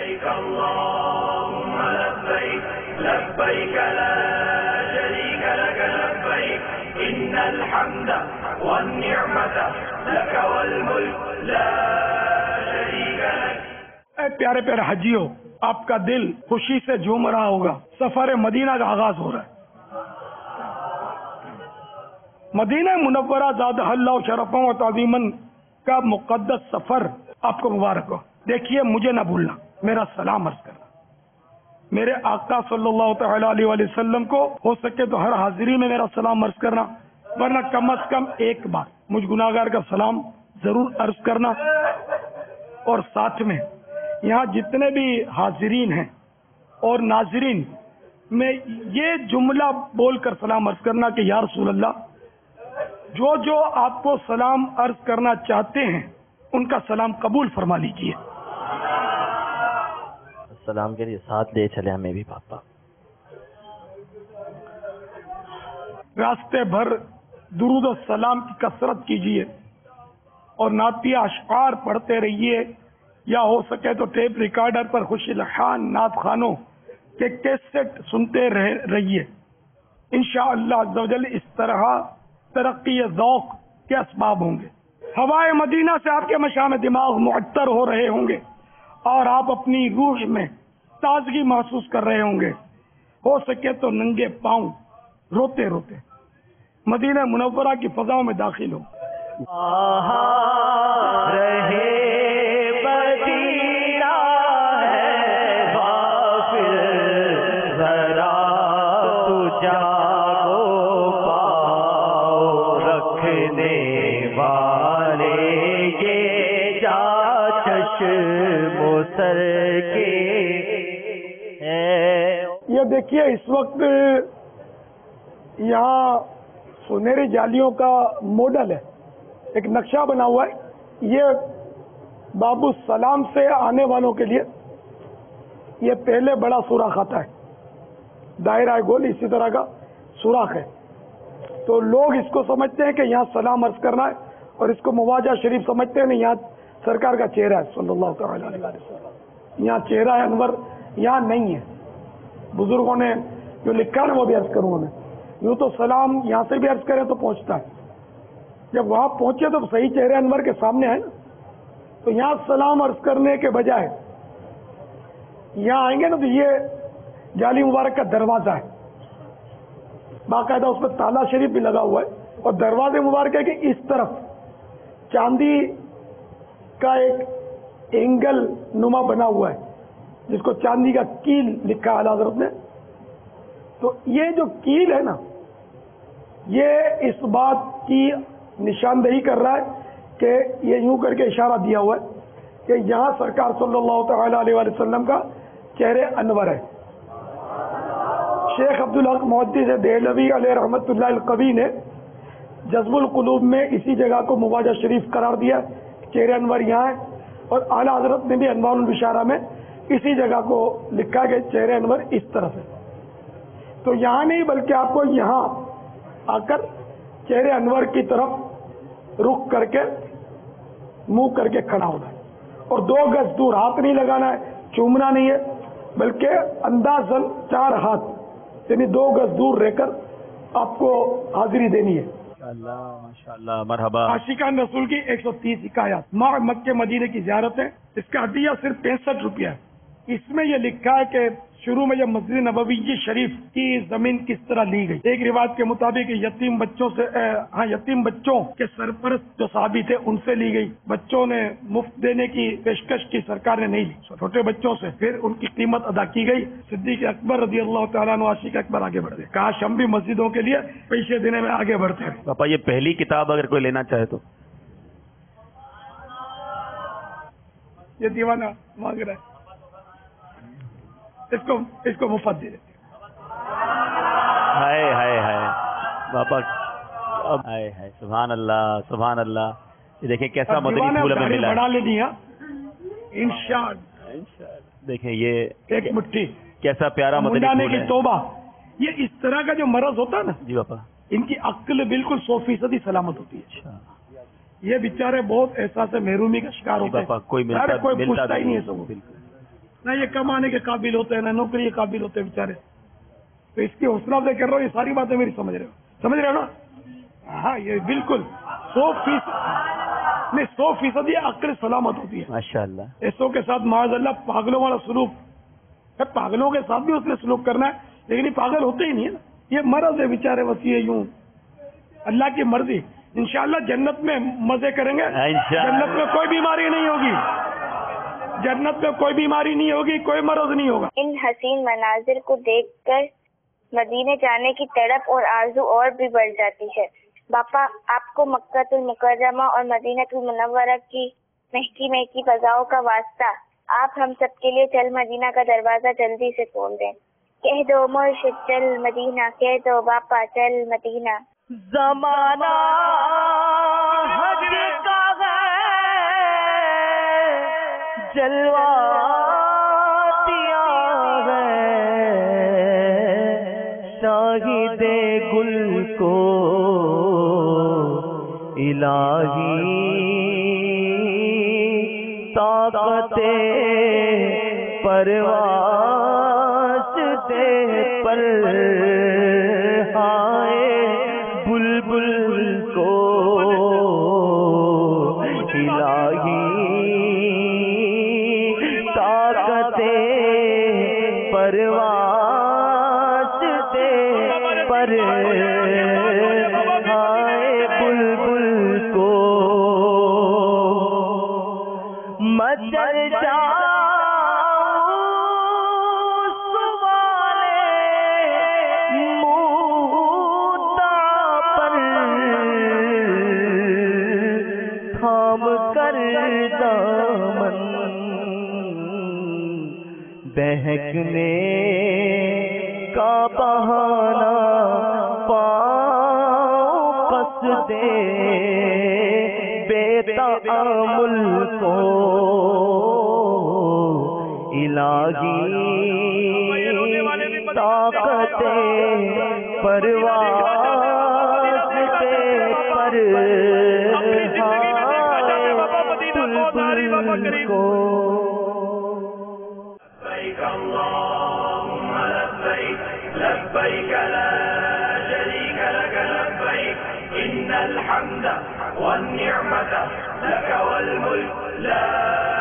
لبیک اللہم لبیک لبیک لا شریک لک لبیک ان الحمد والنعمت لک والملک لا شریک لک۔ اے پیارے پیارے حجیوں، آپ کا دل خوشی سے جھوم رہا ہوگا، سفر مدینہ کا آغاز ہو رہا ہے۔ مدینہ منورہ زادہ اللہ شرفا و تعظیماً کا مقدس سفر آپ کو مبارک ہو۔ دیکھیے، مجھے نہ بھولنا، میرا سلام عرض کرنا، میرے آقا صلی اللہ تعالی علیہ وآلہ وسلم کو ہو سکے تو ہر حاضری میں میرا سلام عرض کرنا، ورنہ کم از کم ایک بار مجھ گناہگار کا سلام ضرور عرض کرنا۔ اور ساتھ میں یہاں جتنے بھی حاضرین ہیں اور ناظرین میں یہ جملہ بول کر سلام عرض کرنا کہ یا رسول اللہ، جو آپ کو سلام عرض کرنا چاہتے ہیں ان کا سلام قبول فرما لیجئے۔ سلام کے لیے ساتھ لے چلے ہمیں بھی پاپا۔ راستے بھر درود و سلام کی کثرت کیجئے اور نعتیہ اشعار پڑھتے رہیے، یا ہو سکے تو ٹیپ ریکارڈر پر خوش الحان نعت خوانوں کے کیسٹ سنتے رہیے۔ انشاءاللہ عز و جل اس طرح ترقی ذوق کے اسباب ہوں گے۔ ہوائے مدینہ سے آپ کے مشام دماغ معطر ہو رہے ہوں گے اور آپ اپنی روح میں تازگی محسوس کر رہے ہوں گے۔ ہو سکے تو ننگے پاؤں روتے روتے مدینہ منورہ کی فضاؤں میں داخل ہو۔ یہ دیکھیے، اس وقت یہاں سنہری جالیوں کا ماڈل ہے، ایک نقشہ بنا ہوا ہے۔ یہ باب السلام سے آنے والوں کے لیے یہ پہلے بڑا سوراخ آتا ہے، دائرہ گول اسی طرح کا سوراخ ہے، تو لوگ اس کو سمجھتے ہیں کہ یہاں سلام عرض کرنا ہے، اور اس کو مواجہ شریف سمجھتے ہیں، یہاں سرکار کا چہرہ ہے صلی اللہ تعالی علیہ وسلم، یہاں چہرہ انور یہاں نہیں ہے۔ بزرگوں نے جو لکھا ہے وہ بھی عرض کروں میں، یوں تو سلام یہاں سے بھی عرض کریں تو پہنچتا ہے، جب وہاں پہنچے تو صحیح چہرے انور کے سامنے ہے نا، تو یہاں سلام عرض کرنے کے بجائے یہاں آئیں گے نا تو یہ جالی مبارک کا دروازہ ہے، باقاعدہ اس میں تالا شریف بھی لگا ہوا ہے، اور دروازے مبارک ہے کہ اس طرف چاندی کا ایک اینگل نما بنا ہوا ہے جس کو چاندی کا کیل لکھا ہے اعلیٰ حضرت نے۔ تو یہ جو کیل ہے نا، یہ اس بات کی نشاندہی کر رہا ہے کہ یہ یوں کر کے اشارہ دیا ہوا ہے کہ یہاں سرکار صلی اللہ تعالی علیہ وآلہ وسلم کا چہرے انور ہے۔ شیخ عبدالحق محدث دہلوی علیہ رحمۃ اللہ القوی نے جذب القلوب میں اسی جگہ کو مواجہ شریف قرار دیا، چہرے انور یہاں ہے، اور اعلیٰ حضرت نے بھی انوار البشارہ میں اسی جگہ کو لکھا کہ چہرے انور اس طرف ہے۔ تو یہاں نہیں بلکہ آپ کو یہاں آ کر چہرے انور کی طرف رخ کر کے منہ کر کے کھڑا ہونا ہے، اور 2 گز دور ہاتھ نہیں لگانا ہے، چومنا نہیں ہے، بلکہ اندازاً 4 ہاتھ یعنی 2 گز دور رہ کر آپ کو حاضری دینی ہے۔ ماشاءاللہ مرحبا۔ عاشقان رسول کی 130 حکایات ماہ مکہ مدینے کی زیارت ہے، اس کا عطیہ صرف 65 روپیہ ہے۔ اس میں یہ لکھا ہے کہ شروع میں یہ مسجد نبوی شریف کی زمین کس طرح لی گئی۔ ایک روایت کے مطابق یتیم بچوں کے سرپرست جو صحابی تھے ان سے لی گئی، بچوں نے مفت دینے کی پیشکش کی، سرکار نے نہیں لی، چھوٹے بچوں سے پھر ان کی قیمت ادا کی گئی۔ صدیق اکبر رضی اللہ تعالیٰ عنہ عاشق اکبر آگے بڑھ گئے، کاش ہم بھی مسجدوں کے لیے پیسے دینے میں آگے بڑھتے ہیں۔ پاپا یہ پہلی کتاب اگر کوئی لینا چاہے تو یہ دیوانہ مانگ رہا ہے، اس کو مفت دے دیتے۔ ہائے ہائے ہائے پاپا، ہائے ہائے، سبحان اللہ سبحان اللہ۔ یہ دیکھیں کیسا مدنی پھول ہمیں ملا بڑھا لینی ہے انشاءاللہ۔ دیکھیں یہ ایک مٹھی کیسا پیارا مدنی پھول کی ہے۔ توبہ، یہ اس طرح کا جو مرض ہوتا ہے نا جی پاپا، ان کی عقل بالکل 100% سلامت ہوتی ہے۔ یہ بیچارے بہت احساس محرومی کا شکار ہوتے ہیں، کوئی پوچھتا ہی نہیں ہے سب۔ نہ یہ کمانے کے قابل ہوتے ہیں، نہ نوکری کے قابل ہوتے ہیں بیچارے. تو اس کی حوصلہ افزائی کر رہا ہوں، یہ ساری باتیں میری سمجھ رہے ہو نا؟ ہاں یہ بالکل 100% یہ عقل سلامت ہوتی ہے. ماشاءاللہ. ایسوں کے ساتھ معاذ اللہ پاگلوں والا سلوک، پاگلوں کے ساتھ بھی اس نے سلوک کرنا ہے، لیکن یہ پاگل ہوتے ہی نہیں ہے نا، یہ مرض ہے بیچارے وسیع. یوں اللہ کی مرضی، انشاءاللہ جنت میں مزے کریں گے. جنت میں کوئی بیماری نہیں ہوگی، جنت میں کوئی بیماری نہیں ہوگی، کوئی مرض نہیں ہوگا. ان حسین مناظر کو دیکھ کر مدینے جانے کی تڑپ اور آرزو اور بھی بڑھ جاتی ہے. باپا آپ کو مکہ المکرمہ اور مدینہ المنورہ کی مہکی مہکی فضاؤں کا واسطہ، آپ ہم سب کے لیے چل مدینہ کا دروازہ جلدی سے کھول دیں. کہہ دو مرشد چل مدینہ، کہہ دو باپا چل مدینہ. زمانہ حج کا ہے جلوہ دیا ہے، شاہد گل کو الہی طاقت پرواز دے پر ہائے بلبل کو الہی طاقت پرواز دے پر ہائے بلبل کو مچل جاؤ سوالے مودا پر تھام کر دامن بہکنے کا بہانہ پاؤں کس دے بے تعامل کو الہی طاقت پرواز دے پر بلبل کو. لبيك اللهم لبيك لبيك لا شريك لك لبيك إن الحمد والنعمة لك والملك لا